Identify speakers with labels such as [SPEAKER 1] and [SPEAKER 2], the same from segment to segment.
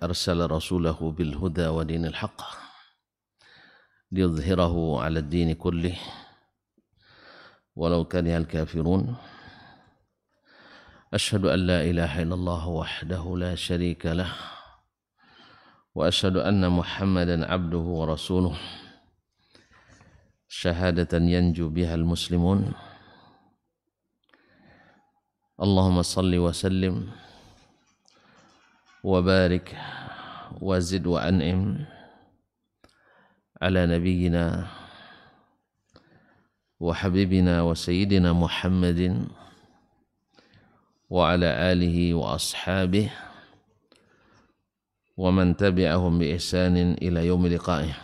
[SPEAKER 1] أرسل رسوله بالهدى ودين الحق ليظهره على الدين كله ولو كره الكافرون. أشهد أن لا إله إلا الله وحده لا شريك له وأشهد أن محمدا عبده ورسوله شهادة ينجو بها المسلمون. اللهم صل وسلم وبارك وزد وأنعم على نبينا وحبيبنا وسيدنا محمد وعلى آله وأصحابه ومن تبعهم بإحسان إلى يوم لقائه.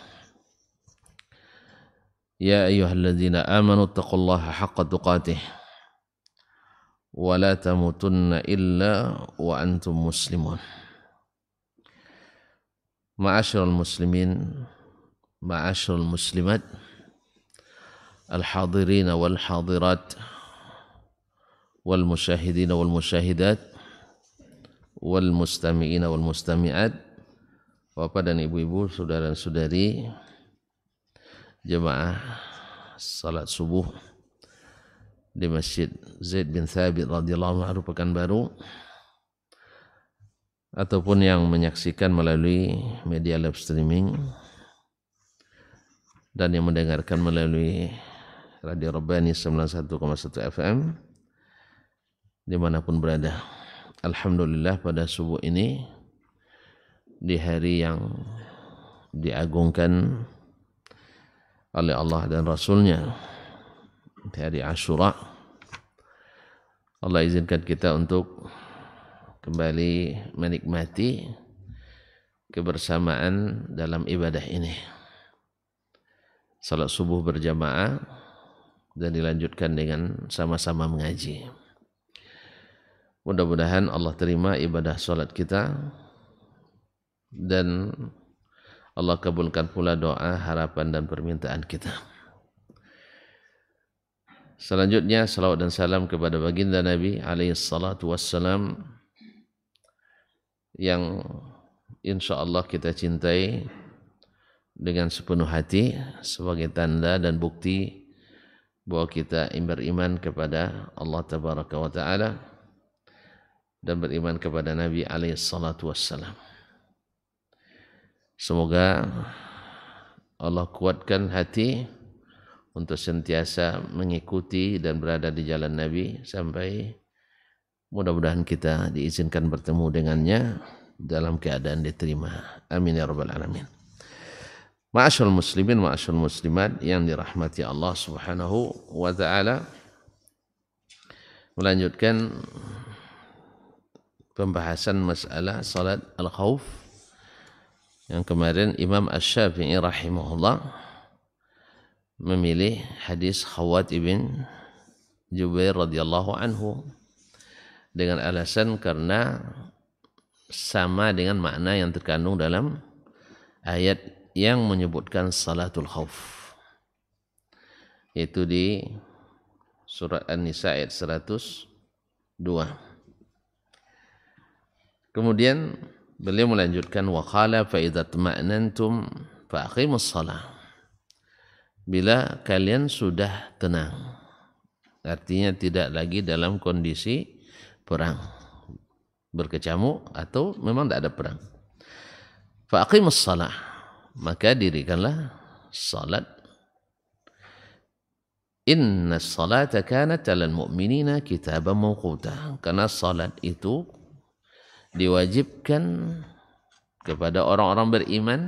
[SPEAKER 1] يا أيها الذين آمنوا اتقوا الله حق تقاته ولا تموتن إلا وأنتم مسلمون. معاشر المسلمين معاشر المسلمات الحاضرين والحاضرات والمشاهدين والمشاهدات والمستمعين والمستمعات, Bapak dan ibu-ibu, saudara-saudari jemaah salat subuh di Masjid Zaid bin Thabit radhiyallahu anhu Pekanbaru, ataupun yang menyaksikan melalui media live streaming dan yang mendengarkan melalui Radio Rabbani 91,1 FM dimanapun berada. Alhamdulillah, pada subuh ini di hari yang diagungkan oleh Allah dan Rasulnya, di hari Ashura, Allah izinkan kita untuk kembali menikmati kebersamaan dalam ibadah ini, salat subuh berjamaah dan dilanjutkan dengan sama-sama mengaji. Mudah-mudahan Allah terima ibadah salat kita dan Allah kabulkan pula doa, harapan dan permintaan kita. Selanjutnya salawat dan salam kepada baginda Nabi alaihi salatu wassalam yang insyaallah kita cintai dengan sepenuh hati sebagai tanda dan bukti bahwa kita beriman kepada Allah tabaraka wa taala dan beriman kepada Nabi alaihi salatu wassalam. Semoga Allah kuatkan hati untuk sentiasa mengikuti dan berada di jalan Nabi sampai mudah-mudahan kita diizinkan bertemu dengannya dalam keadaan diterima. Amin ya rabbal alamin. Ma'asyarul muslimin, ma'asyarul muslimat yang dirahmati Allah subhanahu wa ta'ala, melanjutkan pembahasan masalah salat al-khawf yang kemarin Imam Asy-Syafi'i rahimahullah memilih hadis Khawat ibn Jubair radhiyallahu anhu dengan alasan karena sama dengan makna yang terkandung dalam ayat yang menyebutkan salatul khauf, yaitu di surat An-Nisa ayat 102. Kemudian beliau melanjutkan wa qala fa idza tma'nantum fa aqimus shalah. Bila kalian sudah tenang, artinya tidak lagi dalam kondisi perang, berkecamuk atau memang tidak ada perang. Fa aqimus shalah, maka dirikanlah salat. Inna salata kanat 'alal mu'minina kitaban mawquta, karena salat itu diwajibkan kepada orang-orang beriman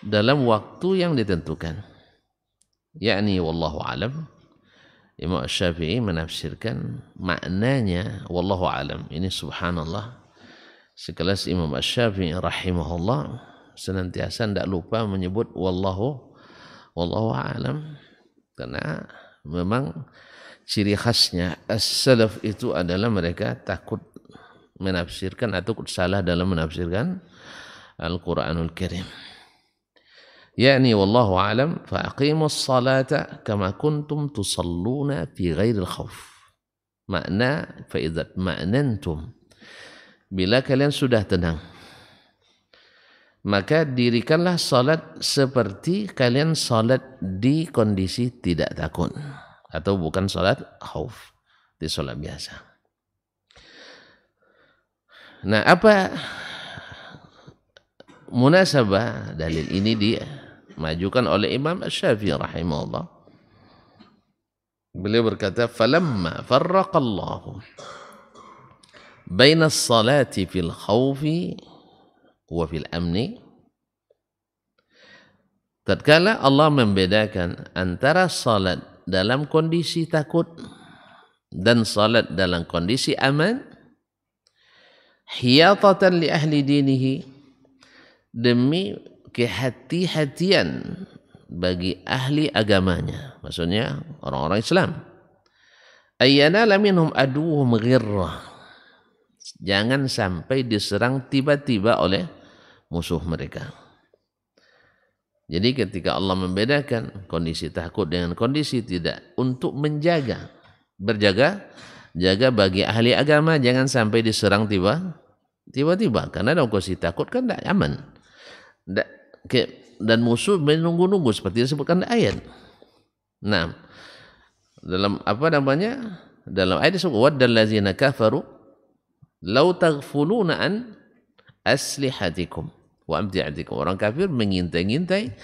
[SPEAKER 1] dalam waktu yang ditentukan. Yakni wallahu alam, Imam Asy-Syafi'i menafsirkan maknanya wallahu alam ini, subhanallah, sekelas Imam Asy-Syafi'i rahimahullah senantiasa tidak lupa menyebut wallahu alam, karena memang ciri khasnya as-salaf itu adalah mereka takut menafsirkan atau salah dalam menafsirkan Al-Quranul Karim. yakni wallahu alam fa aqimus salata kama kuntum tusalluna fi ghairil khauf. Makna fa idza ma'nantum, bila kalian sudah tenang, maka dirikanlah salat seperti kalian salat di kondisi tidak takut, atau bukan salat khauf, di salat biasa. Nah, apa munasabah dalil ini dimajukan oleh Imam Asy-Syafi'i rahimahullah? Beliau berkata, "Falamma farraqallahu baina as-salati fil khaufi wa fil amni." Tatkala Allah membedakan antara salat dalam kondisi takut dan salat dalam kondisi aman, hiyatatan li ahli dinihi, demi kehati-hatian bagi ahli agamanya, maksudnya orang-orang Islam, ayyanala minhum aduhum ghirrah, jangan sampai diserang tiba-tiba oleh musuh mereka. Jadi ketika Allah membedakan kondisi takut dengan kondisi tidak, untuk berjaga bagi ahli agama jangan sampai diserang tiba-tiba, karena dalam kondisi takut kan tidak aman, dan musuh menunggu-nunggu seperti disebutkan di ayat. Nah, dalam dalam ayat disebut waddal ladzina kafaru law taghfuluna an aslihatikum wa amti'atikum. Orang kafir mengintai-ngintai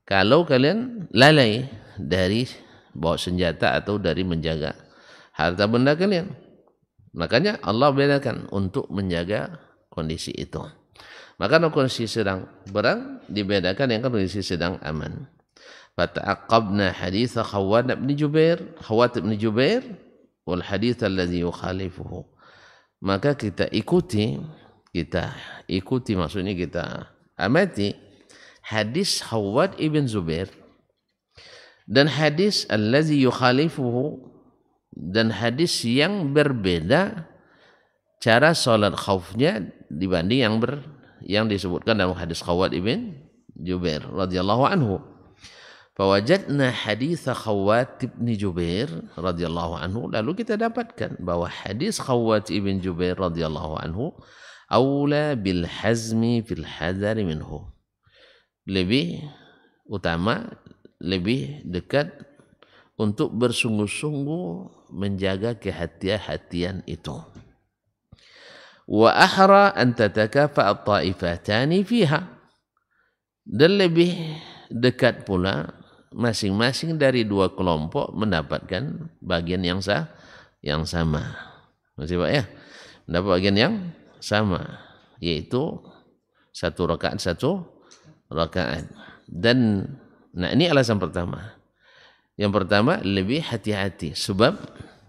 [SPEAKER 1] kalau kalian lalai dari bawa senjata atau dari menjaga harta benda kalian. Makanya Allah bedakan untuk menjaga kondisi itu. Maka kondisi sedang perang dibedakan dengan kondisi sedang aman. Fata'aqqabna haditha Khawwat bin Jubair wal hadits alladhi yukhalifuhu. Maka kita ikuti maksudnya kita amati hadis Khawwat ibn Zubair dan hadis alladhi yukhalifuhu, dan hadis yang berbeda cara salat khaufnya dibanding yang disebutkan dalam hadis Khawwat ibn Jubair radhiyallahu anhu. Fawajadna hadits Khawwat ibn Jubair radhiyallahu anhu, lalu kita dapatkan bahwa hadis Khawwat ibn Jubair radhiyallahu anhu aula bil hazmi fil hadar minhu, lebih utama, lebih dekat untuk bersungguh-sungguh menjaga kehati-hatian itu. Wa ahra an tatakafa at-ta'ifatani fiha, dan lebih dekat pula masing-masing dari dua kelompok mendapatkan bagian yang sama. Masih Pak ya? Mendapat bagian yang sama, yaitu satu rakaat. Dan nah, ini alasan pertama. Yang pertama, lebih hati-hati sebab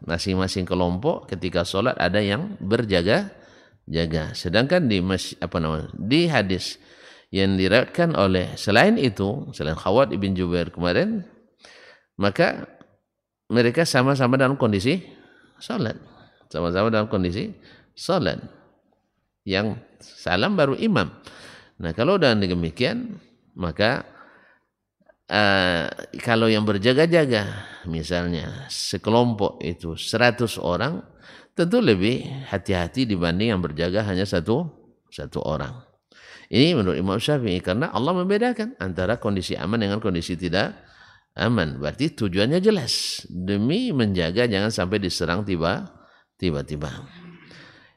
[SPEAKER 1] masing-masing kelompok ketika sholat ada yang berjaga-jaga. Sedangkan di hadis yang diriwayatkan oleh selain Khawwat ibn Jubair kemarin, maka mereka sama-sama dalam kondisi sholat. Yang salam baru imam. Nah, kalau dengan demikian, maka kalau yang berjaga-jaga misalnya sekelompok itu 100 orang, tentu lebih hati-hati dibanding yang berjaga hanya satu orang. Ini menurut Imam Syafi'i, karena Allah membedakan antara kondisi aman dengan kondisi tidak aman. Berarti tujuannya jelas, demi menjaga jangan sampai diserang tiba-tiba.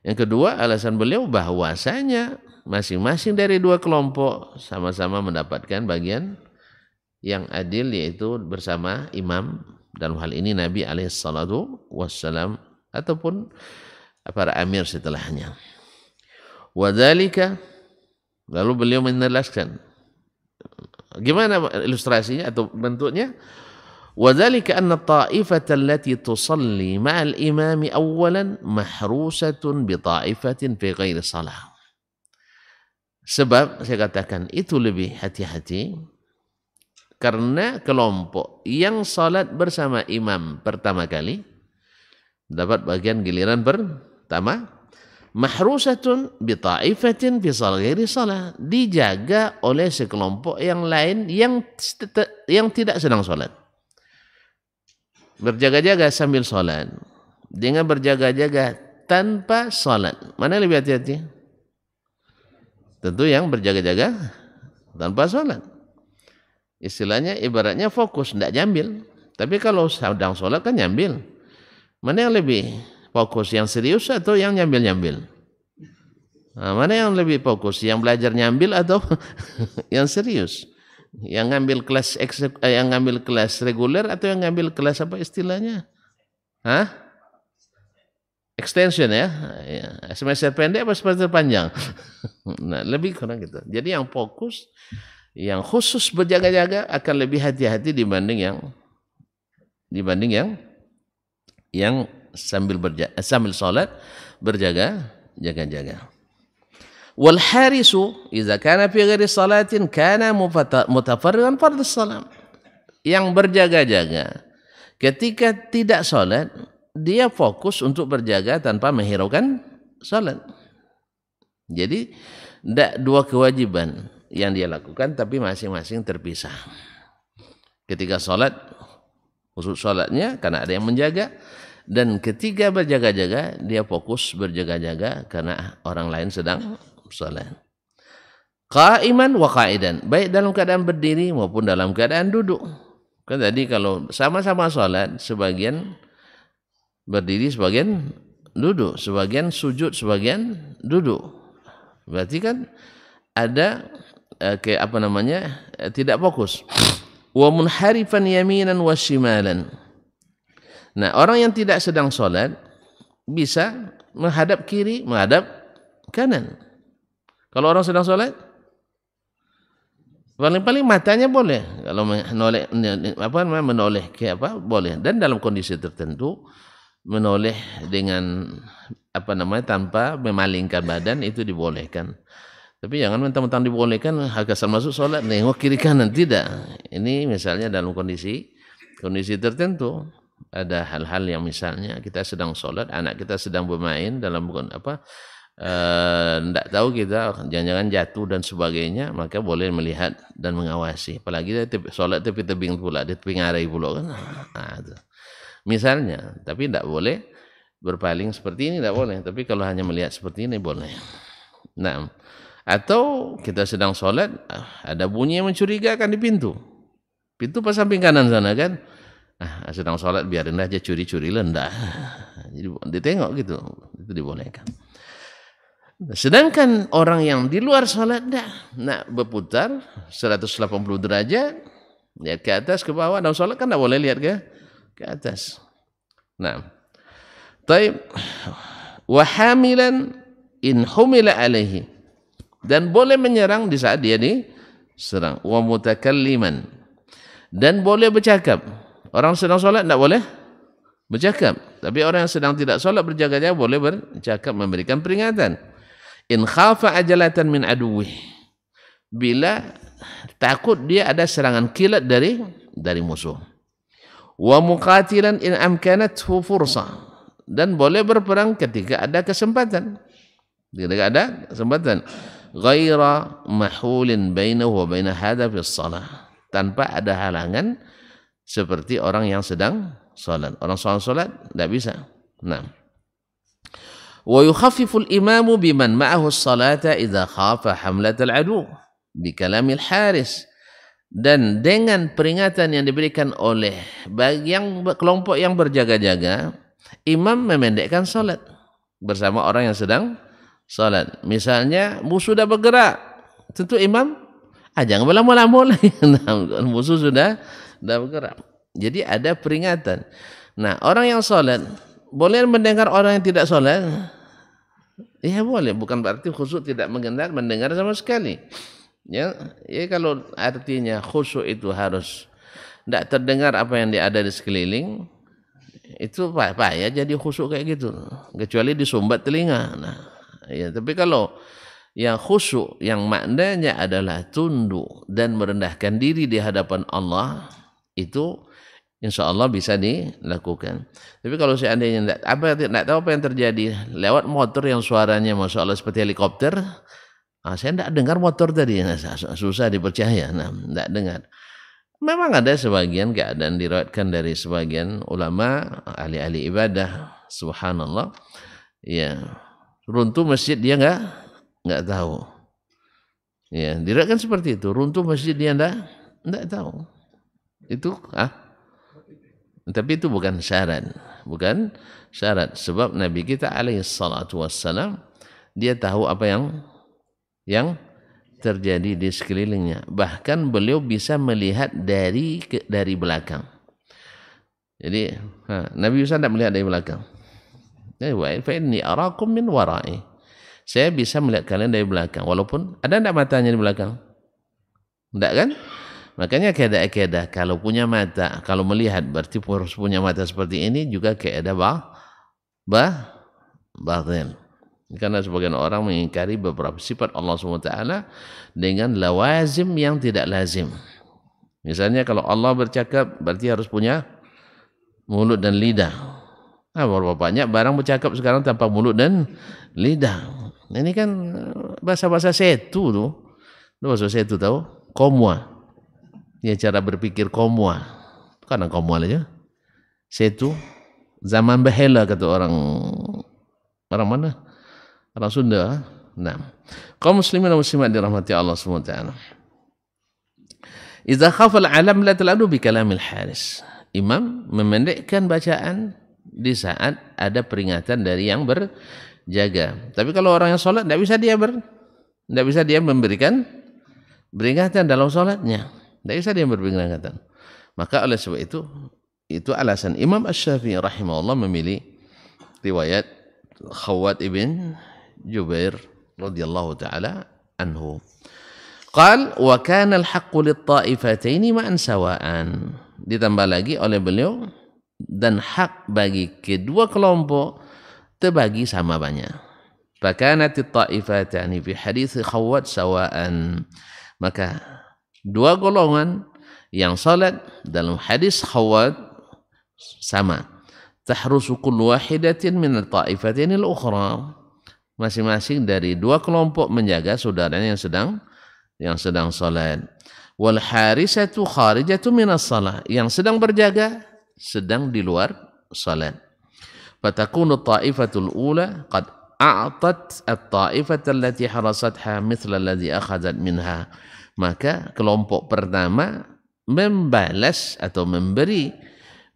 [SPEAKER 1] Yang kedua, alasan beliau bahwasanya masing-masing dari dua kelompok sama-sama mendapatkan bagian yang adil, yaitu bersama imam, dalam hal ini Nabi alaihissalatu wassalam ataupun para amir setelahnya. Wadzalika, lalu beliau menjelaskan gimana ilustrasinya atau bentuknya. Wadzalika anna ta'ifata allati tusalli ma'al imami awwalan mahrusatun bi ta'ifatin fi ghairi salah. Sebab saya katakan itu lebih hati-hati karena kelompok yang salat bersama imam pertama kali dapat bagian giliran pertama, mahrusatun bi ta'ifatin fi ghairi salah, dijaga oleh sekelompok yang lain yang tidak sedang salat. Berjaga-jaga sambil salat dengan berjaga-jaga tanpa salat, mana lebih hati-hati? Tentu yang berjaga-jaga tanpa sholat. Istilahnya ibaratnya fokus, tidak nyambil. Tapi kalau sedang sholat kan nyambil. Mana yang lebih fokus, yang serius atau yang nyambil-nyambil? Nah, mana yang lebih fokus, yang belajar nyambil atau yang serius? Yang ngambil kelas reguler atau yang ngambil kelas apa istilahnya? Hah? Extension ya? Semester pendek apa semester panjang? Nah, lebih kurang gitu. Jadi yang fokus, yang khusus berjaga-jaga akan lebih hati-hati dibanding yang sambil sholat berjaga-jaga. Wal harisu idza kana fi ghairi salatin kana mutafarrigan fardhus salam. Yang berjaga-jaga ketika tidak sholat, dia fokus untuk berjaga tanpa menghiraukan sholat. Jadi tidak dua kewajiban yang dia lakukan, tapi masing-masing terpisah. Ketika sholat, khusus sholatnya karena ada yang menjaga, dan ketika berjaga-jaga dia fokus berjaga-jaga karena orang lain sedang sholat. Qa'iman wa qa'idan, baik dalam keadaan berdiri maupun dalam keadaan duduk. Kan tadi kalau sama-sama sholat, sebagian berdiri, sebagian duduk, sebagian sujud, sebagian duduk. Berarti kan ada tidak fokus. Wa munharifan yaminan wa shimalan. Nah, orang yang tidak sedang sholat bisa menghadap kiri, menghadap kanan. Kalau orang sedang sholat, paling-paling matanya boleh. Kalau menoleh ke boleh. Dan dalam kondisi tertentu menoleh dengan tanpa memalingkan badan itu dibolehkan. Tapi jangan mentang-mentang dibolehkan asal masuk sholat nengok kiri kanan, tidak. Ini misalnya dalam kondisi tertentu. Ada hal-hal yang misalnya kita sedang sholat, anak kita sedang bermain dalam tidak tahu kita jangan-jangan jatuh dan sebagainya, maka boleh melihat dan mengawasi. Apalagi dia sholat tapi tebing pula, dia tebing arai pula kan. Itu. Misalnya, tapi tidak boleh berpaling seperti ini, tidak boleh. Tapi kalau hanya melihat seperti ini boleh. Nah, atau kita sedang sholat, ada bunyi yang mencurigakan di pintu pas samping kanan sana kan. Sedang sholat biarin aja curi-curi lendah. Jadi ditengok gitu, itu dibolehkan. Sedangkan orang yang di luar sholat nak berputar 180 derajat, lihat ke atas ke bawah. Dalam sholat kan tidak boleh lihat ke atas. Nah, taib wahamilan in humila alaihi, dan boleh menyerang di saat dia diserang. Wa mutakalliman, dan boleh bercakap. Orang sedang sholat tidak boleh bercakap, tapi orang yang sedang tidak sholat berjaga-jaga boleh bercakap, memberikan peringatan. In khafa ajalatan min aduwih, bila takut dia ada serangan kilat dari musuh. Wa muqatilan in amkanathu fursa, dan boleh berperang ketika ada kesempatan. Ghaira mahulin bainahu wa baina hadha fi shalah, tanpa ada halangan seperti orang yang sedang sholat. Orang sholat tidak bisa. Nah, wa yukhaffiful imamu biman ma'ahu salata idza khafa hamlat al-adu bi kalamil haris, dan dengan peringatan yang diberikan oleh bagi kelompok yang berjaga-jaga, imam memendekkan sholat bersama orang yang sedang sholat. Misalnya musuh sudah bergerak, tentu imam jangan berlama-lama lagi. Musuh sudah bergerak. Jadi ada peringatan. Nah, orang yang sholat boleh mendengar orang yang tidak sholat? Ya boleh, bukan berarti khusyuk tidak mendengar sama sekali. Ya kalau artinya khusyuk itu harus tidak terdengar apa yang ada di sekeliling, itu payah jadi khusyuk kayak gitu. Kecuali disumbat telinga. Nah, ya, tapi kalau yang khusyuk yang maknanya adalah tunduk dan merendahkan diri di hadapan Allah, itu insya Allah bisa dilakukan. Tapi kalau seandainya tidak tahu apa yang terjadi, lewat motor yang suaranya masya Allah seperti helikopter, saya tidak dengar motor tadi, susah dipercaya. Nah, tidak dengar. Memang ada sebagian keadaan diriwayatkan dari sebagian ulama ahli-ahli ibadah, subhanallah, ya runtuh masjid dia nggak tahu. Ya, diriwayatkan seperti itu. Runtuh masjid dia enggak tahu. Itu tapi itu bukan syarat. Bukan syarat sebab Nabi kita alaihi salatu wassalam dia tahu apa yang terjadi di sekelilingnya. Bahkan beliau bisa melihat dari belakang. Jadi Nabi Musa tidak melihat dari belakang. Fa inni arakum min wara'i. Saya bisa melihat kalian dari belakang. Walaupun ada tidak matanya di belakang? Tidak kan? Makanya keada kalau punya mata, kalau melihat berarti harus punya mata seperti ini juga keada batin. Karena sebagian orang mengingkari beberapa sifat Allah SWT dengan lawazim yang tidak lazim. Misalnya kalau Allah bercakap berarti harus punya mulut dan lidah. Berapa banyak barang bercakap sekarang tanpa mulut dan lidah. Ini kan bahasa-bahasa setu tuh. Bahasa setu tahu? Komua. Ya cara berpikir komua. Karena komua aja. Setu. Zaman bahela kata orang mana? Orang Sunda. Nah. Kaum muslimin dan muslimat dirahmati Allah SWT. Idza khafal alam la taladu bi kalamil haris. Imam memendekkan bacaan di saat ada peringatan dari yang berjaga. Tapi kalau orang yang sholat tidak bisa dia memberikan peringatan dalam sholatnya. Tidak bisa dia berperingatan. Maka oleh sebab itu alasan Imam Asy-Syafi'i rahimahullah memilih riwayat Khawwat ibn Jubair radhiyallahu taala anhu. Qal wa kana al-haqqu lit-ta'ifataini ma'an sawa'an. Ditambah lagi oleh beliau dan hak bagi kedua kelompok terbagi sama banyak. Fakanat at-ta'ifatani fi hadits Khawwat sawa'an. Maka dua golongan yang salat dalam hadis Khawwat sama. Tahrusu kullu wahidatin min at-ta'ifatin al-ukhra. Masing-masing dari dua kelompok menjaga saudaranya yang sedang salat. Wal harisatu kharijatu min as-salah. Yang sedang berjaga sedang di luar salat. Fatakunu at-ta'ifatul ula qad a'tat at-ta'ifata allati harasatha mithla alladhi akhadhat minha. Maka kelompok pertama membalas atau memberi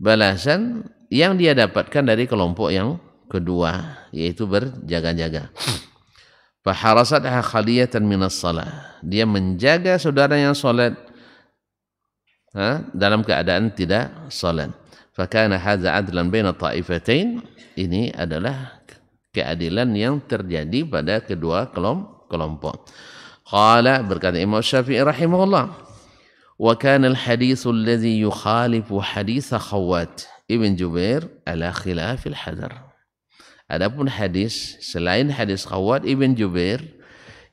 [SPEAKER 1] balasan yang dia dapatkan dari kelompok yang kedua, yaitu berjaga-jaga. Faharasatha khaliyatan minas salah. Dia menjaga saudara yang salat dalam keadaan tidak salat. Fakana hadza adlan baina ta'ifatain. Ini adalah keadilan yang terjadi pada kedua kelompok. Qala berkata Imam Syafi'i rahimahullah, wa kana al-hadits alladhi yukhalifu hadits Khawwat ibn Jubair ala khilafil hadar. Adapun hadis selain hadis Khawwat ibn Jubair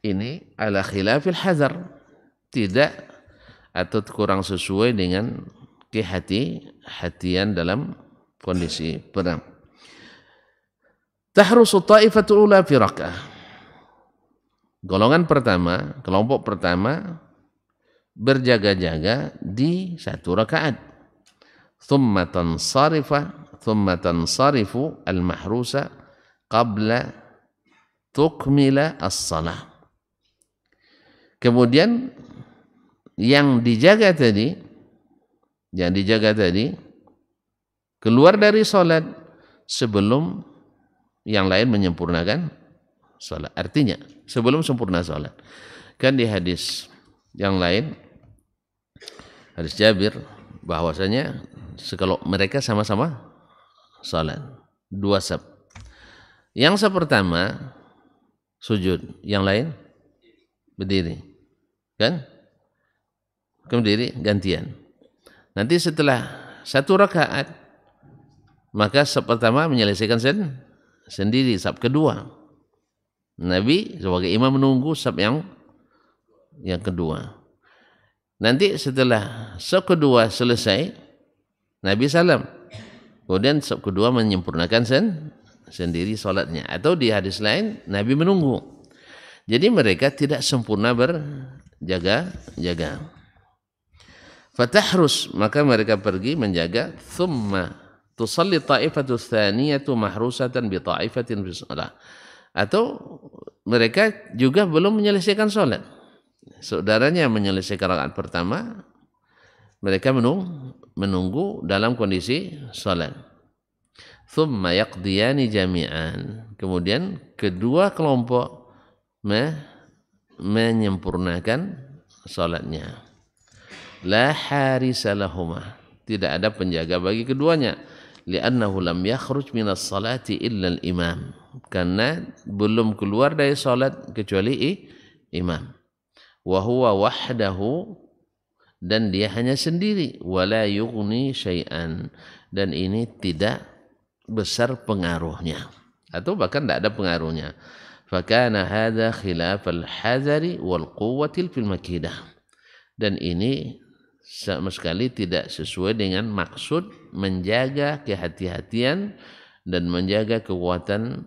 [SPEAKER 1] ini ala khilafil hadar, tidak atau kurang sesuai dengan kehati-hatian dalam kondisi perang. Tahrusu ta'ifatul ula fi rak'ah. Golongan pertama, kelompok pertama berjaga-jaga di satu rakaat. Thumma tansarifu al-mahrusa qabla tukmila as-salah. Kemudian yang dijaga tadi keluar dari salat sebelum yang lain menyempurnakan salat. Artinya sebelum sempurna salat. Kan di hadis yang lain, hadis Jabir, bahwasanya kalau mereka sama-sama salat, dua saf. Yang saf pertama sujud, yang lain berdiri. Kan? Berdiri gantian. Nanti setelah satu rakaat maka saf pertama menyelesaikan sendiri, saf kedua. Nabi sebagai imam menunggu saf yang kedua. Nanti setelah saf kedua selesai, Nabi salam. Kemudian saf kedua menyempurnakan sendiri salatnya. Atau di hadis lain, Nabi menunggu. Jadi mereka tidak sempurna berjaga-jaga. Fatahrus, maka mereka pergi menjaga. Thumma tusalli ta'ifatu tsaniyatu mahrusatan bi ta'ifatin fi shalah. Atau mereka juga belum menyelesaikan sholat. saudaranya menyelesaikan rakaat pertama, mereka menunggu dalam kondisi salat. Thumma yaqdiyani jami'an. Kemudian kedua kelompok menyempurnakan salatnya. La harisa lahuma. Tidak ada penjaga bagi keduanya. Li'annahu lam yakhruj minas salati illa al-imam. Karena belum keluar dari salat kecuali imam. Wa huwa wahdahu, dan dia hanya sendiri. Wala yughni syai'an, dan ini tidak besar pengaruhnya atau bahkan tidak ada pengaruhnya. Fakana hadza khilaf al-hadari wal quwwati fil makidah. Dan ini sama sekali tidak sesuai dengan maksud menjaga kehati-hatian dan menjaga kekuatan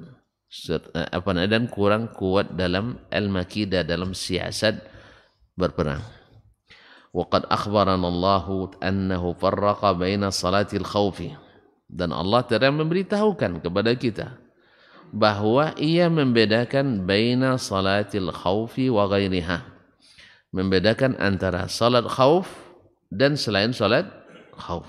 [SPEAKER 1] dan kurang kuat dalam al-makidah, dalam siasat berperang. Waqad akhbarana Allah annahu farraqa baina salatil khawfi, dan Allah telah memberitahukan kepada kita bahwa ia membedakan baina salatil khawfi wa ghairiha, membedakan antara salat khauf dan selain salat khauf.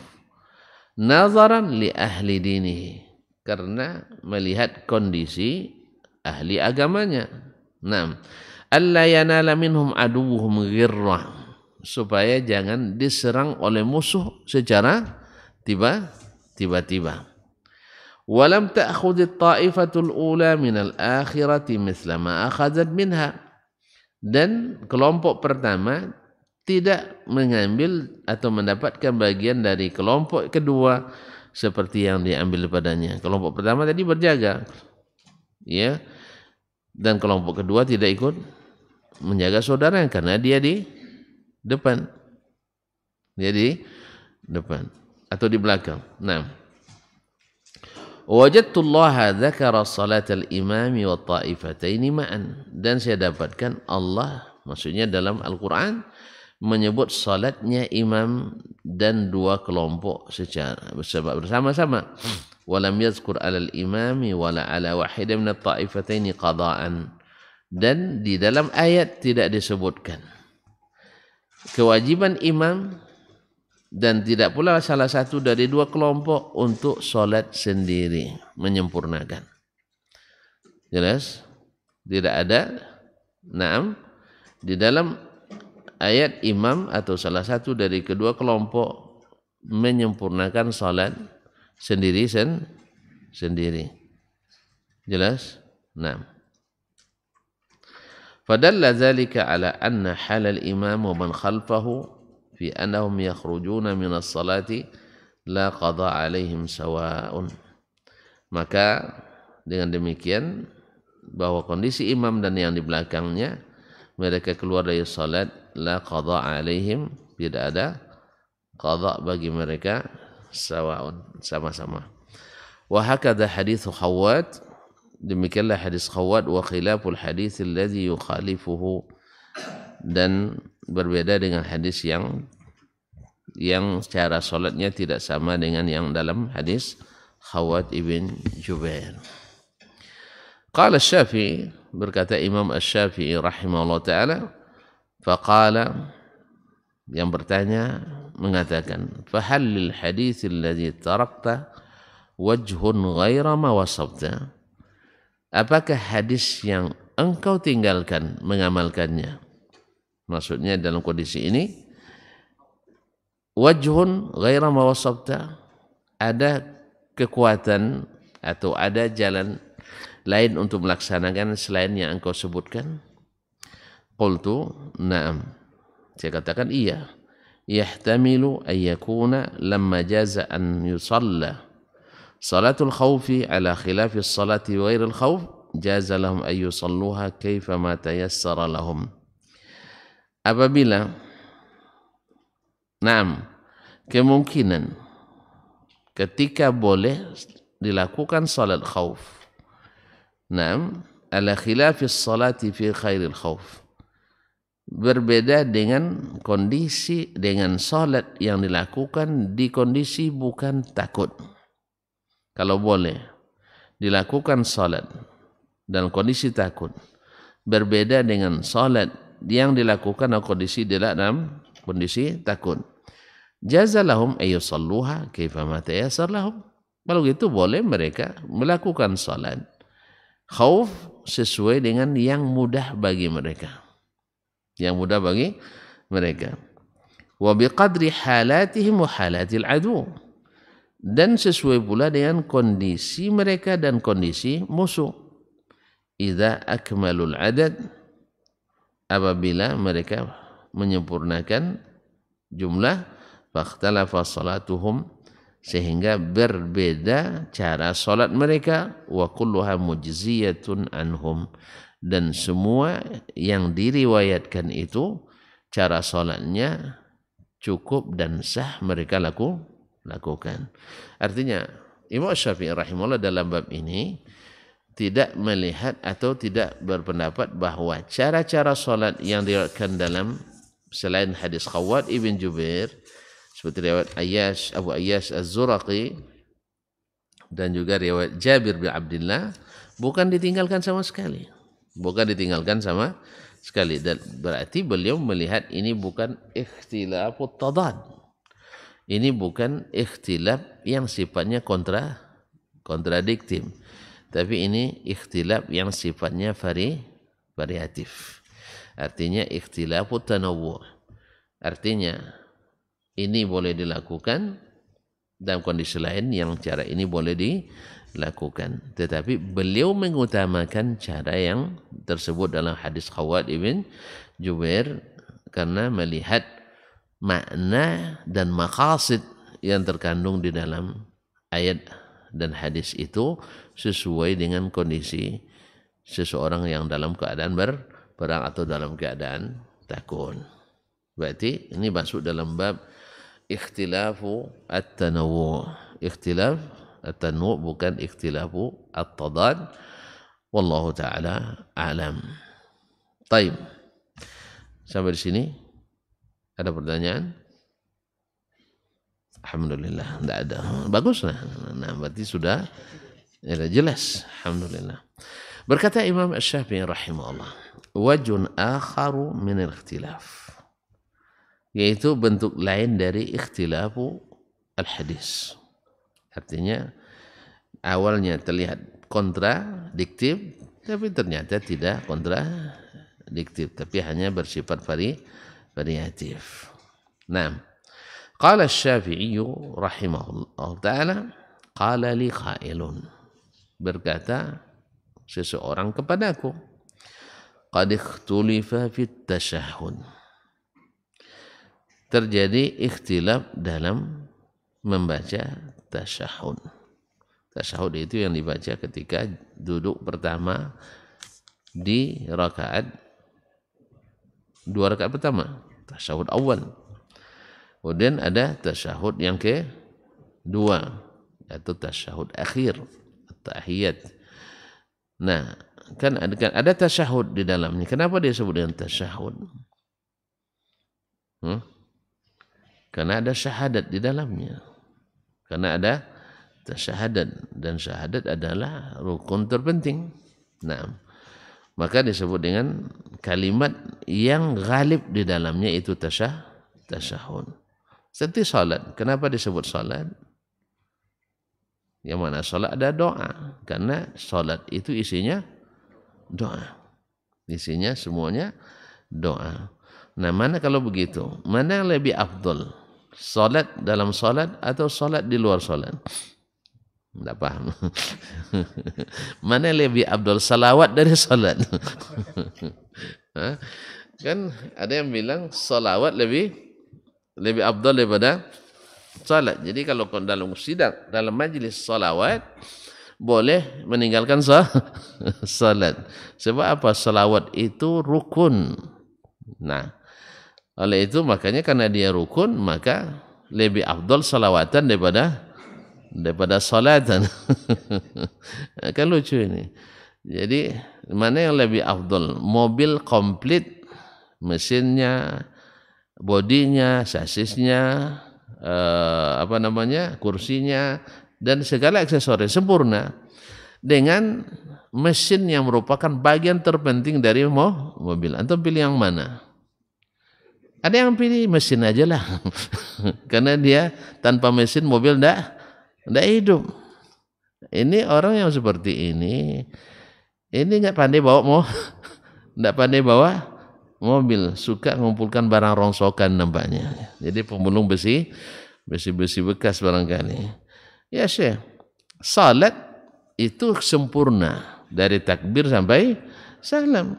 [SPEAKER 1] Nazaran li ahli dinihi, karena melihat kondisi ahli agamanya. Naam, alla yanala minhum aduwwuhum ghirrah, supaya jangan diserang oleh musuh secara tiba-tiba. Walam ta'khudh at-ta'ifatul ula min al-akhirati mithla ma akhadhat minha, dan kelompok pertama tidak mengambil atau mendapatkan bagian dari kelompok kedua seperti yang diambil padanya. Kelompok pertama tadi berjaga, ya, dan kelompok kedua tidak ikut menjaga saudara karena dia di depan. Dia di depan atau di belakang. Nah, wajadtullaha dzakara salatal imami wa ta'ifataini ma'an, dan saya dapatkan Allah maksudnya dalam Al-Qur'an menyebut salatnya imam dan dua kelompok secara bersama-sama. Walam yazkur 'alal imami wala 'ala wahidah min at-ta'ifataini qada'an, dan di dalam ayat tidak disebutkan kewajiban imam dan tidak pula salah satu dari dua kelompok untuk solat sendiri menyempurnakan. Jelas? Tidak ada. Naam, di dalam ayat imam atau salah satu dari kedua kelompok menyempurnakan salat sendiri. Jelas? Naam. Fadalla dzalika ala anna halal imam wa man khalfahu fi annahum yakhrujuna min as-salati la qada alaihim sawa'un. Maka dengan demikian bahwa kondisi imam dan yang di belakangnya mereka keluar dari salat, la qada alaihim, tidak ada qada bagi mereka, sawa'un, sama-sama. Wa hakadha hadits Khawwat, demikianlah hadis Khawwat, wa khilaful hadits alladhi yukhalifuhu, dan berbeda dengan hadis yang secara salatnya tidak sama dengan yang dalam hadis Khawwat ibn Jubair. Qala Asy-Syafi'i, berkata Imam Asy-Syafi'i rahimahullah ta'ala, faqala, yang bertanya mengatakan, fahal lil hadits alladhi tarakta wajhun ghaira ma wasabta, apakah hadis yang engkau tinggalkan mengamalkannya, maksudnya dalam kondisi ini wajhun ghaira ma wasabta, ada kekuatan atau ada jalan lain untuk melaksanakan selain yang engkau sebutkan? Qultu na'am, saya katakan iya. Yahtamilu an yakuna lamma jaza an yusalla salatul khawfi ala khilafi salati wa ghairil khawf, jaza lahum an yusalluha kaifa ma tayassara lahum. Apabila na'am, kemungkinan ketika boleh dilakukan salat khauf, na'am, ala khilafis salati fi khairil khauf, berbeda dengan kondisi dengan salat yang dilakukan di kondisi bukan takut. Kalau boleh dilakukan salat dalam kondisi takut, berbeda dengan salat yang dilakukan dalam kondisi takut. Jazalahum ayyusalluha kaifama tayassar lahum. Kalau gitu boleh mereka melakukan salat khauf sesuai dengan yang mudah bagi mereka. Yang mudah bagi mereka. Wa biqadri halatihim wa halatil adu. Dan sesuai pula dengan kondisi mereka dan kondisi musuh. Idza akmalul adad, apabila mereka menyempurnakan jumlah, fakhtalafa salatuhum, sehingga berbeda cara salat mereka, wa kulluha mujziyatun anhum, dan semua yang diriwayatkan itu cara salatnya cukup dan sah mereka lakukan. Artinya Imam Syafi'i rahimahullah dalam bab ini tidak melihat atau tidak berpendapat bahwa cara-cara salat yang diriwayatkan dalam selain hadis Khawwat ibn Jubair seperti riwayat Abu Ayyash Az-Zuraqi dan juga riwayat Jabir bin Abdullah bukan ditinggalkan sama sekali. Dan berarti beliau melihat ini bukan ikhtilafut tadad. Ini bukan ikhtilaf yang sifatnya kontradiktif, tapi ini ikhtilaf yang sifatnya variatif. Artinya ikhtilafut tanawwu'. Artinya ini boleh dilakukan dalam kondisi lain yang cara ini boleh dilakukan. Tetapi beliau mengutamakan cara yang tersebut dalam hadis Khawwat ibn Jubair karena melihat makna dan maqasid yang terkandung di dalam ayat dan hadis itu sesuai dengan kondisi seseorang yang dalam keadaan berperang atau dalam keadaan takut. Berarti ini masuk dalam bab ikhtilafu at-tanawwu'. Ikhtilaf at-tanawwu' bukan ikhtilafu at-tadad. Wallahu taala alam. Baik. Sampai di sini ada pertanyaan? Alhamdulillah, tidak ada. Baguslah. Nah, berarti sudah jelas. Alhamdulillah. Berkata Imam Asy-Syafi'i rahimahullah, wajun akharu min al-ikhtilaf, yaitu bentuk lain dari ikhtilafu al-hadis. Artinya awalnya terlihat kontradiktif, tapi ternyata tidak kontradiktif, tapi hanya bersifat variatif. Nah, qala Asy-Syafi'i rahimahullah ta'ala, qala li qailun, berkata seseorang kepadaku, qad ikhtulifa fit tasyahhud, terjadi ikhtilaf dalam membaca tasyahhud. Tasyahhud itu yang dibaca ketika duduk pertama di rakaat 2 rakaat pertama, tasyahud awal. Kemudian ada tasyahud yang kedua, yaitu tasyahud akhir, at-tahiyat. Nah, kan ada tasyahud di dalamnya. Kenapa dia sebut dengan tasyahud? Karena ada syahadat di dalamnya. Karena ada tasyahadat, dan syahadat adalah rukun terpenting. Nah, maka disebut dengan kalimat yang ghalib di dalamnya itu tasyahud. Seperti salat. Kenapa disebut salat? Yang mana salat ada doa. Karena salat itu isinya doa. Isinya semuanya doa. Nah, mana kalau begitu? Mana yang lebih afdal? Salat dalam salat atau salat di luar salat? Tidak paham. Mana yang lebih afdal, salawat dari salat? Kan ada yang bilang salawat lebih afdal daripada salat. Jadi kalau dalam sidang, dalam majlis salawat, boleh meninggalkan salat. Sebab apa? Salawat itu rukun. Nah, oleh itu makanya karena dia rukun, maka lebih afdal salawatan daripada salatan. Kan lucu ini. Jadi mana yang lebih afdal? Mobil komplit, mesinnya, bodinya, sasisnya, kursinya, dan segala aksesoris sempurna. dengan mesin yang merupakan bagian terpenting dari mobil. Antum pilih yang mana? Ada yang pilih mesin aja lah. Karena dia tanpa mesin mobil enggak hidup. Ini orang yang seperti ini enggak pandai bawa enggak pandai bawa mobil, suka mengumpulkan barang rongsokan nampaknya. Jadi pemulung besi bekas barangkali. Ya Syekh, salat itu sempurna dari takbir sampai salam.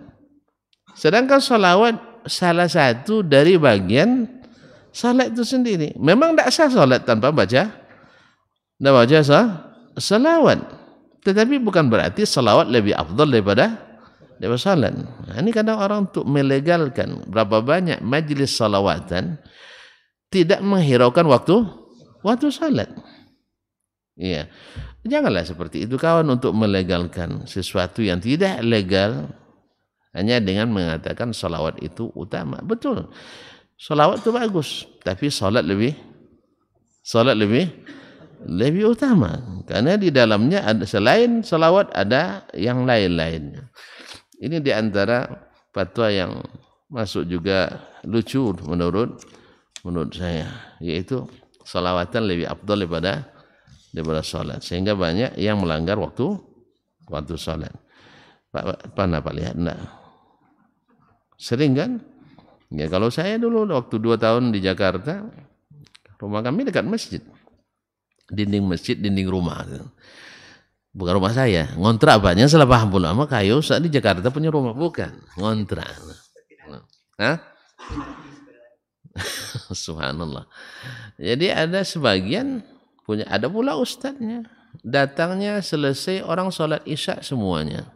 [SPEAKER 1] Sedangkan salawat salah satu dari bagian salat itu sendiri. Memang tidak sah salat tanpa baca salawat. Tetapi bukan berarti salawat lebih afdal daripada salat. Nah, ini kadang orang untuk melegalkan berapa banyak majlis salawatan tidak menghiraukan waktu salat. Iya. Janganlah seperti itu kawan, untuk melegalkan sesuatu yang tidak legal hanya dengan mengatakan salawat itu utama. Betul, salawat itu bagus, tapi salat lebih utama, karena di dalamnya ada selain salawat ada yang lain-lainnya. Ini diantara fatwa yang masuk juga lucu menurut saya, yaitu salawatan lebih afdal daripada salat, sehingga banyak yang melanggar waktu salat. Pak lihat enggak? Sering kan? Ya, kalau saya dulu waktu 2 tahun di Jakarta, rumah kami dekat masjid. Dinding masjid, dinding rumah. Bukan rumah saya, ngontrak banyak salah paham pula. Sama kayu saat di Jakarta punya rumah, bukan ngontrak. Hah? Subhanallah. Jadi ada sebagian punya, ada pula ustadznya, datangnya selesai orang sholat isya semuanya,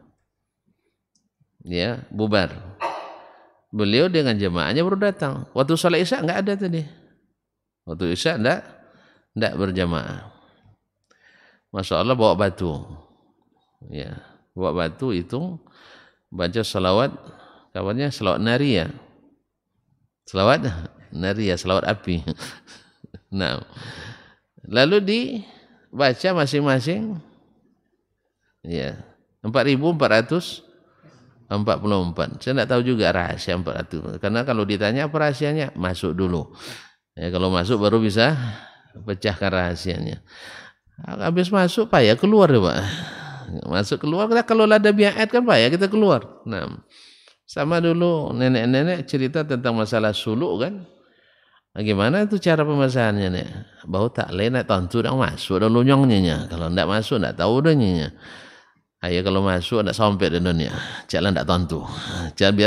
[SPEAKER 1] ya bubar. Beliau dengan jemaahnya baru datang. Waktu sholat isya enggak ada tadi. Waktu isya enggak berjamaah. Masya Allah, bawa batu, ya bawa batu itu baca salawat, kawannya salawat naria, salawat api. Nah, lalu dibaca masing-masing, ya 4.444. Saya tidak tahu juga rahasia 400. Karena kalau ditanya apa rahasianya, masuk dulu. Ya, kalau masuk baru bisa pecahkan rahasianya. Habis masuk payah keluar ya Pak. Masuk keluar, kalau ada biat kan payah kita keluar. Nah, sama dulu nenek-nenek cerita tentang masalah suluk kan. Bagaimana itu cara pemasahannya nih? Bau tak lain nak tentu dah masuk dah lunyongnya. Kalau tidak masuk tidak tahu dah nya. Ayah kalau masuk tidak sampai di dunia. Jalan tidak tentu. Jangan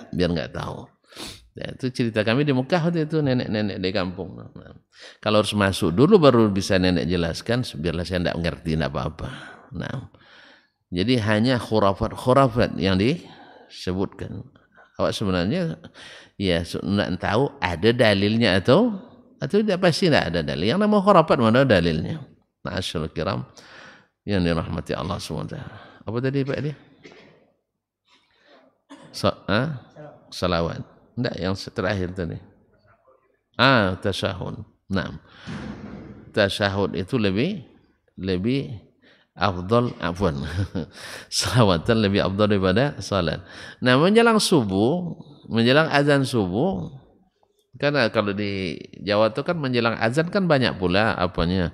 [SPEAKER 1] biar enggak tahu. Ya, itu cerita kami di Mekah waktu itu, nenek-nenek di kampung. Nah, kalau harus masuk dulu baru bisa nenek jelaskan, biarlah saya tidak mengerti tidak apa-apa. Nah, jadi hanya khurafat yang disebutkan. Awak sebenarnya ya nak tahu ada dalilnya atau tidak, pasti tidak ada dalil. Yang nama khurafat mana dalilnya? Ma'asyiral kiram yang dirahmati Allah SWT. Apa tadi Pak dia? Salawat. Enggak, yang terakhir tadi. Tasyahud. Nah, tasyahud itu lebih afdal, salawatan lebih afdal daripada salat. Nah, menjelang azan subuh, karena kalau di Jawa itu kan menjelang azan kan banyak pula apanya,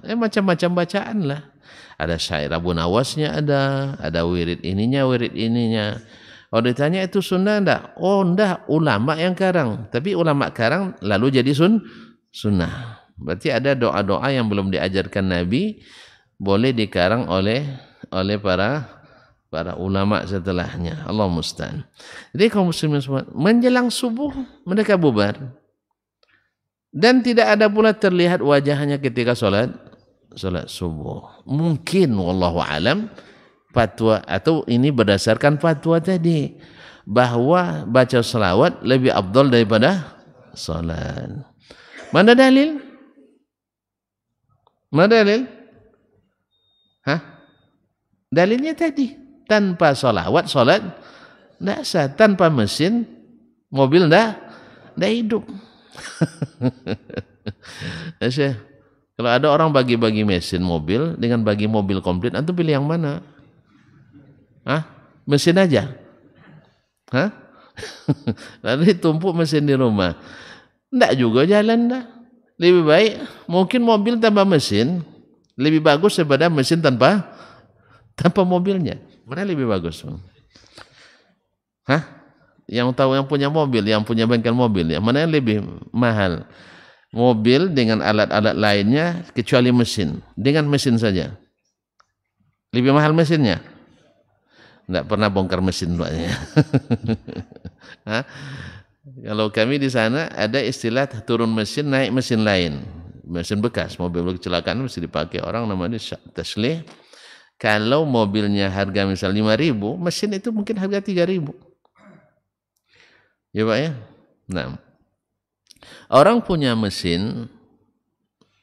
[SPEAKER 1] macam-macam bacaan lah. Ada syair Abu Nawasnya, ada wirid ininya. Kalau ditanya itu sunnah enggak? Oh enggak, ulama yang karang. Tapi ulama karang lalu jadi sunnah. Berarti ada doa-doa yang belum diajarkan Nabi boleh dikarang oleh para ulama setelahnya. Allah musta'an. Jadi kaum muslimin semua menjelang subuh mereka bubar. Dan tidak ada pula terlihat wajahnya ketika salat subuh. Mungkin wallahu alam fatwa atau ini berdasarkan fatwa tadi bahwa baca selawat lebih afdal daripada salat. Mana dalil? Dalilnya tadi, tanpa salat tidak sah, tanpa mesin mobil tidak hidup. Kalau ada orang bagi-bagi mesin mobil dengan bagi mobil komplit, antum pilih yang mana? Hah? Mesin aja? Hah? Lalu ditumpuk mesin di rumah. Enggak juga jalan dah. Lebih baik mungkin mobil tambah mesin lebih bagus daripada mesin tanpa mobilnya. Mana lebih bagus? Hah? Yang tahu yang punya mobil, yang punya bengkel mobil ya, mana yang lebih mahal? Mobil dengan alat-alat lainnya kecuali mesin. Dengan mesin saja. Lebih mahal mesinnya? Enggak pernah bongkar mesin Paknya. Hah? Kalau kami di sana ada istilah turun mesin naik mesin lain. Mesin bekas, mobil kecelakaan mesti dipakai orang namanya taslih. Kalau mobilnya harga misal 5.000, mesin itu mungkin harga 3.000. Ya Pak ya? Nah, orang punya mesin,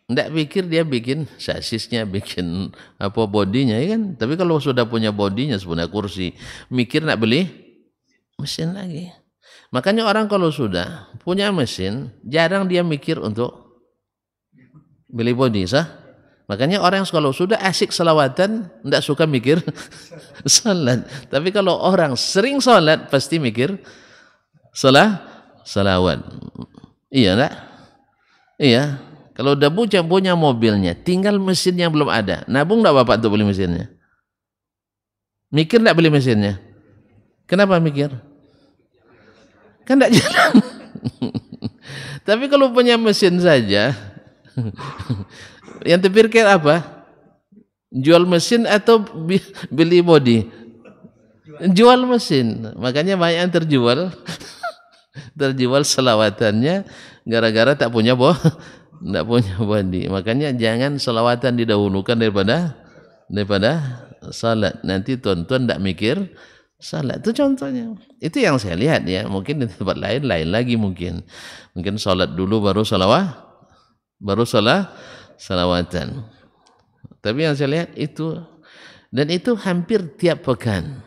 [SPEAKER 1] tidak pikir dia bikin sasisnya, bikin apa bodinya, ya kan? Tapi kalau sudah punya bodinya, sebenarnya kursi, mikir nak beli mesin lagi. Makanya orang kalau sudah punya mesin, jarang dia mikir untuk beli bodi, sah? Makanya orang kalau sudah asik selawatan, tidak suka mikir salat. Tapi kalau orang sering salat, pasti mikir salawat. Iya enggak? Iya. Kalau udah punya mobilnya, tinggal mesin yang belum ada. Nabung enggak Bapak untuk beli mesinnya? Mikir enggak beli mesinnya? Kenapa mikir? Kan enggak jalan. Tapi kalau punya mesin saja, yang terpikir apa? Jual mesin atau beli bodi? Jual mesin. Makanya banyak yang terjual selawatannya gara-gara tak punya bodi. Makanya jangan selawatan didahulukan daripada salat. Nanti tuan-tuan tak mikir salat. Itu contohnya. Itu yang saya lihat ya. Mungkin di tempat lain lagi mungkin. Mungkin salat dulu baru salawatan. Tapi yang saya lihat itu, dan itu hampir tiap pekan.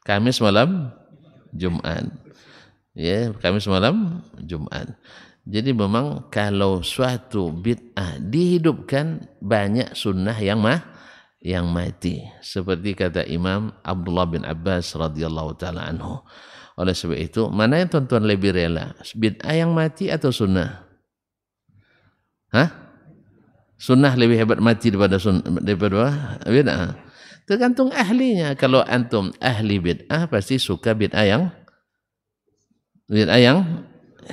[SPEAKER 1] Kamis malam Jumat. Ya, Kamis malam Jumat. Jadi memang kalau suatu bid'ah dihidupkan, banyak sunnah yang mati. Seperti kata Imam Abdullah bin Abbas radhiyallahu taala anhu. Oleh sebab itu, mana yang tuan-tuan lebih rela? Bid'ah yang mati atau sunnah? Hah? Sunnah lebih hebat mati daripada bid'ah. Tergantung ahlinya. Kalau antum ahli bid'ah, pasti suka bid'ah yang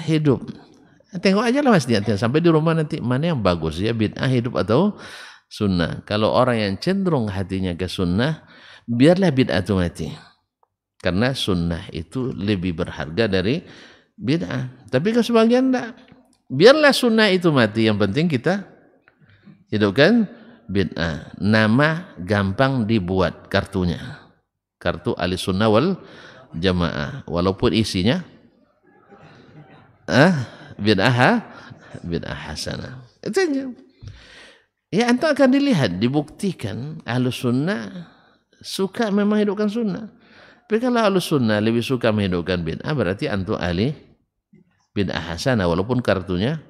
[SPEAKER 1] hidup. Tengok aja lah Mas dia sampai di rumah nanti mana yang bagus ya, bid'ah hidup atau sunnah. Kalau orang yang cenderung hatinya ke sunnah, biarlah bid'ah itu mati. Karena sunnah itu lebih berharga dari bid'ah. Tapi ke sebagian enggak. Biarlah sunnah itu mati, yang penting kita hidupkan bid'ah. Nama gampang dibuat kartunya. Kartu ahli sunnah wal jamaah. Walaupun isinya bid'ah hasanah. Itu aja. Ya, antum akan dilihat, dibuktikan ahli sunnah suka memang hidupkan sunnah. Tapi kalau ahli sunnah lebih suka menghidupkan bid'ah, berarti antum ahli bid'ah hasanah, walaupun kartunya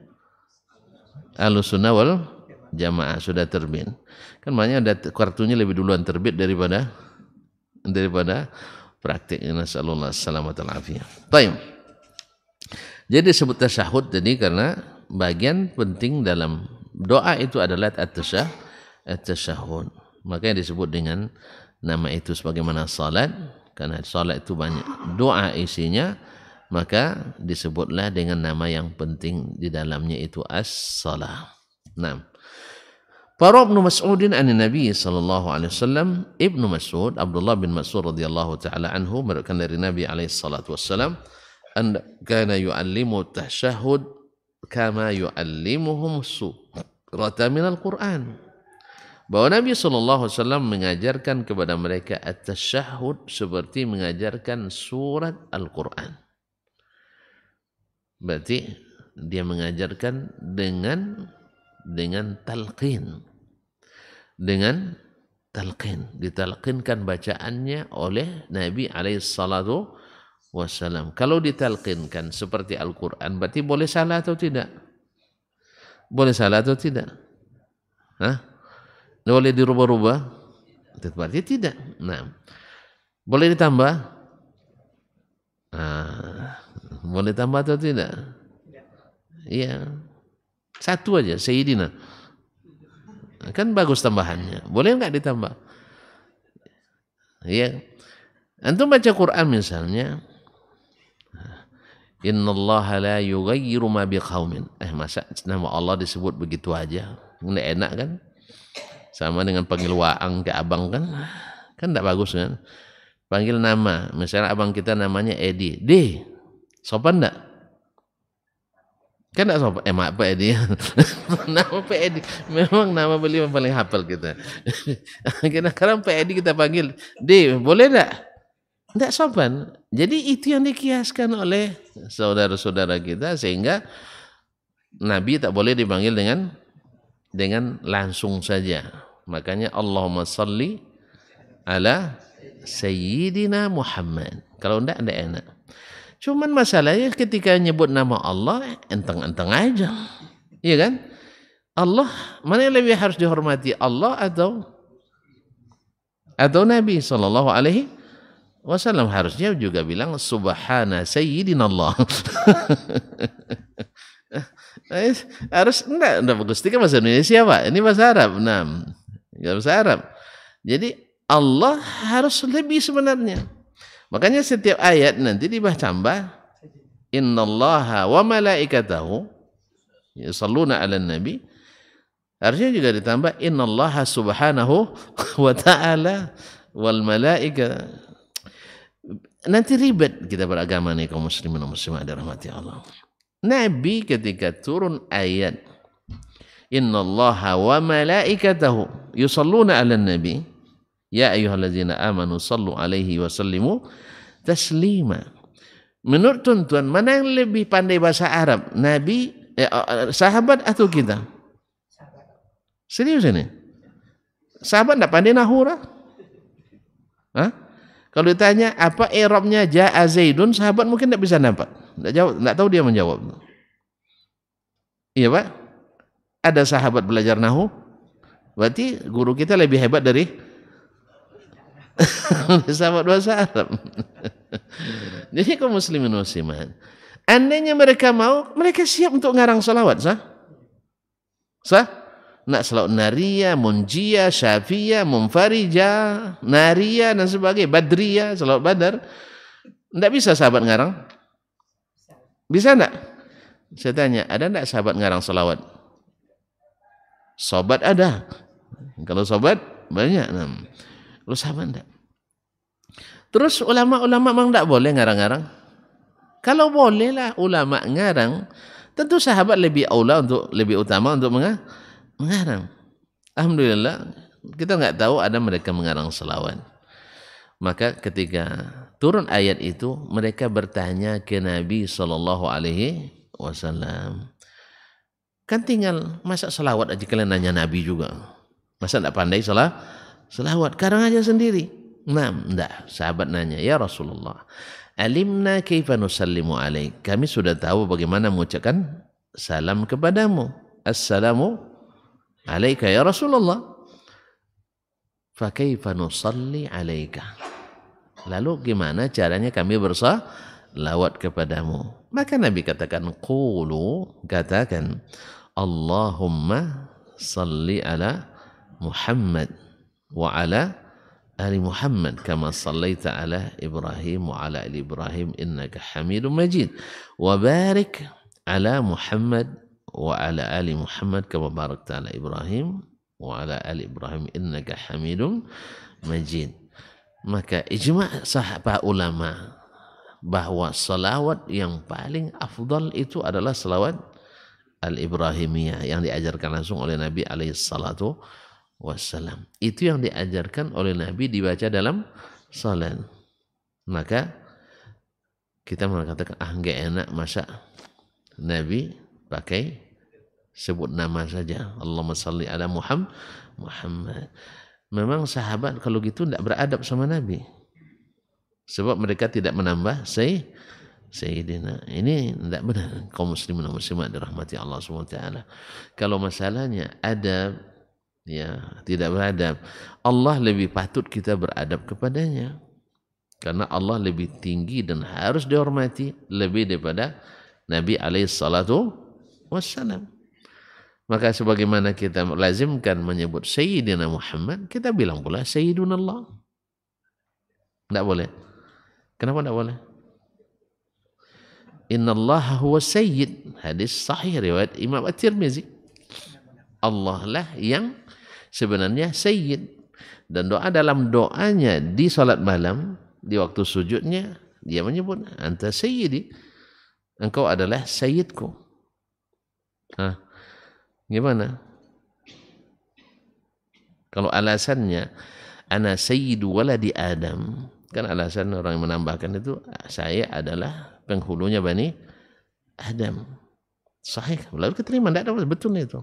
[SPEAKER 1] ahli sunnah wal jamaah sudah terbit. Kan makanya ada kartunya lebih duluan terbit daripada praktik. Nasallallahu alaihi wasallam. Baik. Jadi disebut tasyahud tadi karena bagian penting dalam doa itu adalah at-tasyahud. Makanya disebut dengan nama itu sebagaimana salat, karena salat itu banyak doa isinya, maka disebutlah dengan nama yang penting di dalamnya itu as-salah. Nah, para Ibnu Mas'udin an Nabi sallallahu alaihi wasallam, Ibnu Mas'ud, Abdullah bin Mas'ud radhiyallahu taala anhu, meriwayatkan dari Nabi alaihi salatu wasallam, an kana yu'allimu tasyahud kama yu'allimuhum surata minal Qur'an. Bahwa Nabi sallallahu alaihi wasallam mengajarkan kepada mereka at-tasyahud seperti mengajarkan surat Al-Qur'an. Berarti dia mengajarkan dengan talqin. Dengan talqin, ditalqinkan bacaannya oleh Nabi alaihi salatu wasallam. Kalau ditalqinkan seperti Al-Quran, berarti boleh salah atau tidak? Boleh salah atau tidak? Hah? Boleh dirubah-rubah? Berarti tidak. Nah, boleh ditambah? Nah, boleh tambah atau tidak? Iya. Satu aja, Sayyidina. Kan bagus tambahannya. Boleh enggak ditambah? Iya. Antum baca Quran misalnya, innallaha la yughayyiru ma biqaumin. Masa nama Allah disebut begitu aja? Nggak enak kan? Sama dengan panggil Waang ke abang kan? Kan enggak bagus kan? Panggil nama, misalnya abang kita namanya Edi. D, sopan enggak? Kan enggak sopan. Maaf Pak Edi. Nama Pak Edi. Memang nama beliau paling hafal kita. Sekarang Pak Edi kita panggil D, boleh enggak? Enggak sopan. Jadi itu yang dikiaskan oleh saudara-saudara kita sehingga Nabi tak boleh dipanggil dengan langsung saja. Makanya Allahumma salli ala Sayyidina Muhammad. Kalau enggak enak. Cuman masalahnya ketika nyebut nama Allah enteng-enteng aja. Iya kan? Allah mana yang lebih harus dihormati, Allah atau Nabi sallallahu alaihi wasallam? Harusnya juga bilang subhana sayyidina Allah. Harus enggak bagus. Ini bahasa Indonesia Pak, ini bahasa Arab. Nah, bahasa Arab. Jadi Allah harus lebih sebenarnya. Makanya setiap ayat nanti tambah innallaha wa malaikatahu yusalluna 'alan nabi. Harusnya juga ditambah innallaha subhanahu wa ta'ala wal malaika. Nanti ribet kita beragama nih kaum muslimin dan muslimat dirahmati Allah. Nabi ketika turun ayat innallaha wa malaikatahu yusalluna 'alan nabi ya ayyuhallazina amanu sallu alaihi wa sallimu taslima. Menurut tuan-tuan, mana yang lebih pandai bahasa Arab? Nabi, sahabat atau kita? Serius ini? Sahabat enggak pandai nahura? Hah? Kalau ditanya apa i'rabnya ja'a Zaidun, sahabat mungkin enggak bisa nampak. Enggak tahu dia menjawab. Iya, Pak? Ada sahabat belajar nahu? Berarti guru kita lebih hebat dari sahabat bahasa Arab. Jadi kaum muslimin muslimat, andainya mereka mau, mereka siap untuk ngarang salawat, sah? Nak salawat nariyah, munjiyah, syafiyah, munfarijah, nariyah dan sebagainya, badriyah, salawat badar. Enggak bisa sahabat ngarang? Bisa enggak? Saya tanya, ada enggak sahabat ngarang salawat? Sobat ada. Kalau sobat banyak. Lu sahabat enggak? Terus ulama-ulama memang enggak boleh ngarang-ngarang? Kalau boleh lah ulama ngarang, tentu sahabat lebih aula lebih utama untuk mengarang. Alhamdulillah kita enggak tahu ada mereka mengarang selawat. Maka ketika turun ayat itu mereka bertanya ke Nabi sallallahu alaihi wasallam. Kan tinggal masa selawat aja kalian nanya Nabi juga. Masa enggak pandai selawat, karang aja sendiri. Nah, enggak, sahabat nanya, ya Rasulullah, alimna kaifa nusallimu alaik. Kami sudah tahu bagaimana mengucapkan salam kepadamu. Assalamu alaika ya Rasulullah. Fa kaifa nusalli alaika. Lalu gimana caranya kami bersalawat kepadamu? Maka Nabi katakan, katakan, Allahumma salli ala Muhammad wa ala ali Muhammad kama sallaita ala Ibrahim wa ala ali Ibrahim innaka Hamidum Majid wa barik ala Muhammad wa ala ali Muhammad kama barakta ala Ibrahim wa ala ali Ibrahim innaka Hamidum Majid. Maka ijma' sahabat ulama bahwa salawat yang paling afdal itu adalah salawat al-Ibrahimiyah yang diajarkan langsung oleh Nabi alaihi salatu wassalam. Itu yang diajarkan oleh Nabi dibaca dalam salat. Maka kita mengatakan enggak enak masa Nabi pakai sebut nama saja. Allahumma salli ala Muhammad. Memang sahabat kalau gitu tidak beradab sama Nabi. Sebab mereka tidak menambah Sayyidina. Ini tidak benar. Kaum muslimin dan muslimat dirahmati Allah SWT. Kalau masalahnya ada Ya, tidak beradab. Allah lebih patut kita beradab kepadanya. Karena Allah lebih tinggi dan harus dihormati lebih daripada Nabi alaihi salatu wassalam. Maka sebagaimana kita lazimkan menyebut Sayyidina Muhammad, kita bilang pula Sayyidunallah. Tidak boleh. Kenapa tidak boleh? Innallaha huwa sayyid. Hadis sahih riwayat Imam At-Tirmizi. Allah lah yang sebenarnya sayyid. Dan doa dalam doanya di salat malam, di waktu sujudnya, dia menyebut, anta sayyidi. Engkau adalah sayyidku. Hah, gimana? Kalau alasannya, ana sayyidu waladi Adam, kan alasan orang yang menambahkan itu, saya adalah penghulunya Bani Adam. Sahih, lalu keterima, tidak ada betul itu.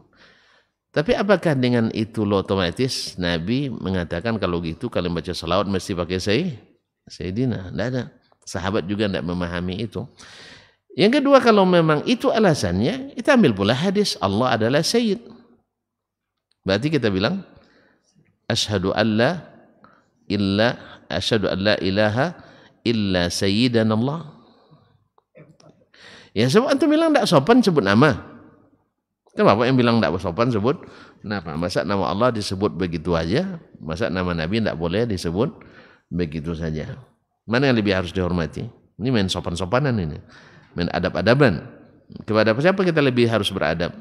[SPEAKER 1] Tapi apakah dengan itu lo otomatis Nabi mengatakan kalau gitu kalian baca salawat mesti pakai Sayyidina? Tidak ada. Sahabat juga tidak memahami itu. Yang kedua, kalau memang itu alasannya, kita ambil pula hadis Allah adalah Sayyid. Berarti kita bilang asyhadu an la ilaha illa sayyidan Allah. Ya sebab antum bilang tidak sopan sebut nama. Kan bapak yang bilang tidak sopan sebut nama. Masa nama Allah disebut begitu aja? Masa nama Nabi tidak boleh disebut begitu saja? Mana yang lebih harus dihormati? Ini main sopan-sopanan ini. Main adab-adaban. Kepada siapa kita lebih harus beradab?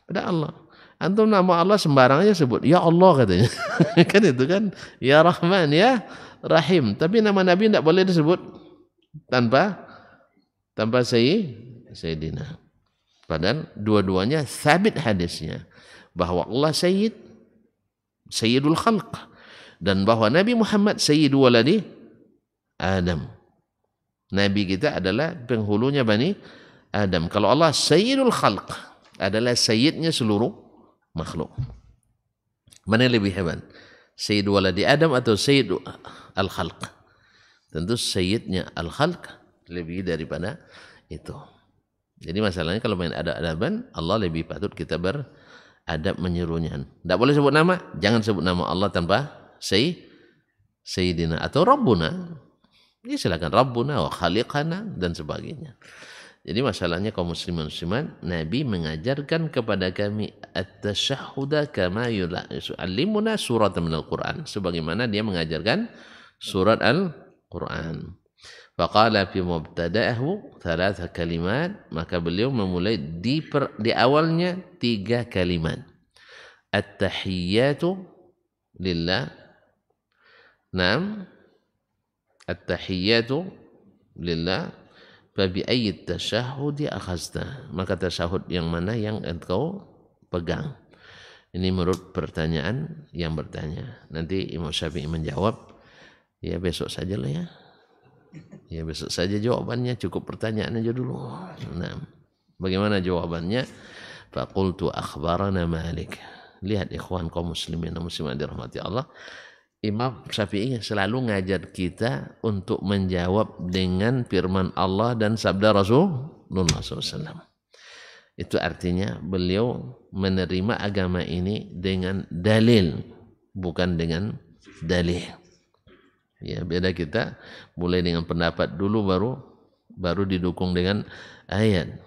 [SPEAKER 1] Pada Allah. Antum nama Allah sembarang aja sebut. Ya Allah katanya. Kan itu kan. Ya Rahman, ya Rahim. Tapi nama Nabi tidak boleh disebut tanpa Sayyidina. Padahal dua-duanya sabit hadisnya. Bahwa Allah Sayyidul Khalq. Dan bahwa Nabi Muhammad Sayyidu waladi Adam. Nabi kita adalah penghulunya Bani Adam. Kalau Allah Sayyidul Khalq, adalah Sayyidnya seluruh makhluk. Mana yang lebih hebat? Sayyid waladi Adam atau Sayyid Al-Khalq? Tentu Sayyidnya Al-Khalq lebih daripada itu. Jadi masalahnya kalau main adab-adaban, Allah lebih patut kita beradab menyerunya. Tidak boleh sebut nama, jangan sebut nama Allah tanpa Sayyidina atau Rabbuna. Ya silakan Rabbuna wa Khaliqana dan sebagainya. Jadi masalahnya kaum muslimin muslimat, Nabi mengajarkan kepada kami at-tashahhuda kama yu'allimuna surat minal Quran, sebagaimana dia mengajarkan surat Al-Quran. Faqala fi mubtada'ahu thalatha kalimat, maka beliau memulai di awalnya 3 kalimat. At-tahiyyatu lillah. Naam. At-tahiyyatu lillah. Fa bi ayyi tashahhudi akhazta. Maka tasyahud yang mana yang engkau pegang? Ini menurut pertanyaan yang bertanya. Nanti Imam Syafi'i menjawab, ya besok saja lah ya. Ya besok saja jawabannya, cukup pertanyaan aja dulu. Nah, bagaimana jawabannya? Faqultu akhbarana Malik. Lihat ikhwan kaum muslimin dan muslimat dirahmati Allah. Imam Syafi'i selalu ngajar kita untuk menjawab dengan firman Allah dan sabda Rasulullah SAW. Itu artinya beliau menerima agama ini dengan dalil, bukan dengan dalih. Ya, beda kita mulai dengan pendapat dulu baru didukung dengan ayat.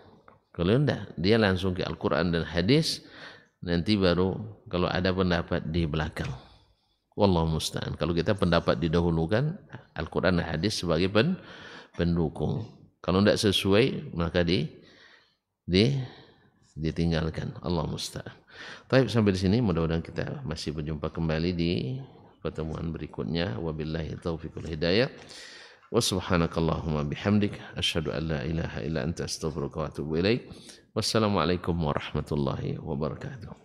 [SPEAKER 1] Kalau enggak, dia langsung ke Al-Quran dan hadis, nanti baru kalau ada pendapat di belakang. Wallahu musta'an. Kalau kita pendapat didahulukan, Al-Quran dan hadis sebagai pendukung. Kalau enggak sesuai, maka ditinggalkan. Allah musta'an. Baik, sampai di sini mudah-mudahan kita masih berjumpa kembali di pertemuan berikutnya. Wabillahi taufiq wal hidayah. Wa subhanakallahumma bihamdik asyhadu an la ilaha illa anta astaghfiruka wa atubu ilaik. Wassalamualaikum warahmatullahi wabarakatuh.